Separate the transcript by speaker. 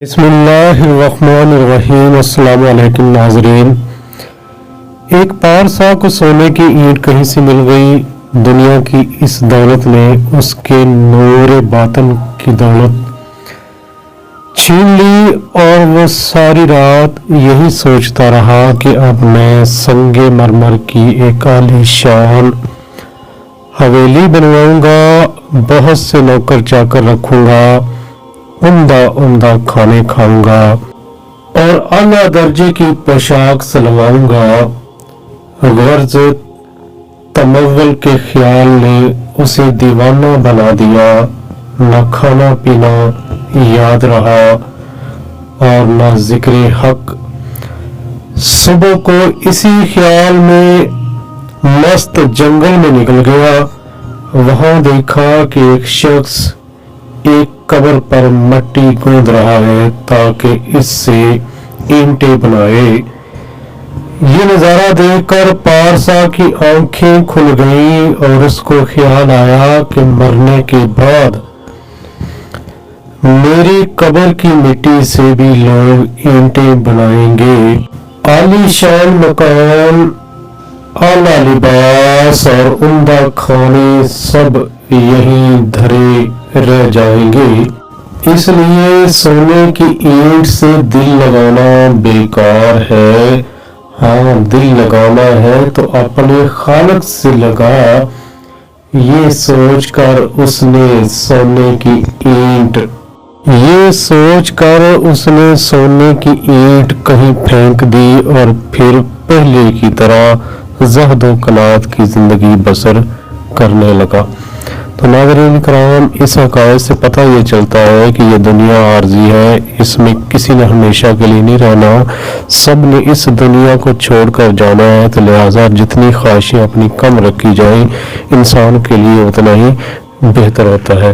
Speaker 1: बिस्मिल्लाहिर्रहमानिर्रहीम। अस्सलाम वालेकुम नाज़रीन। एक पारसा को सोने की ईंट कहीं से मिल गई। दुनिया की इस दौलत ने उसके नूर बातन की दौलत छीन ली और वो सारी रात यही सोचता रहा कि अब मैं संगे मरमर की एक आलीशान हवेली बनवाऊंगा, बहुत से नौकर चाकर रखूंगा, उम्दा खाने खाऊंगा और आला दर्जे की पोशाक सलवाऊंगा। गर्ज तमव्वुल के ख्याल ने उसे दीवाना बना दिया। न खाना पीना याद रहा और न जिक्र हक। सुबह को इसी ख्याल में मस्त जंगल में निकल गया। वहां देखा कि एक शख्स एक कब्र पर मट्टी गूंद रहा है ताकि इससे ईंटें बनाए। ये नजारा देखकर पारसा की आंखें खुल गईं और उसको ख्याल आया कि मरने के बाद मेरी कब्र की मिट्टी से भी लोग ईंटें बनाएंगे। आलीशान मकान, आला लिबास और उम्दा खाने सब यहीं धरे रह जाएंगे। इसलिए सोने की ईंट से दिल लगाना बेकार है। हाँ, दिल लगाना है तो अपने खालिक से लगा। ये सोचकर उसने सोने की ईंट कहीं फेंक दी और फिर पहले की तरह ज़हदो कनात की जिंदगी बसर करने लगा। तो नाज़रीन कराम, इस हक़ाइक़ से पता ये चलता है कि ये दुनिया आर्जी है। इसमें किसी ने हमेशा के लिए नहीं रहना, सब ने इस दुनिया को छोड़कर जाना है। तो लिहाजा जितनी ख्वाहिशें अपनी कम रखी जाएं, इंसान के लिए उतना ही बेहतर होता है।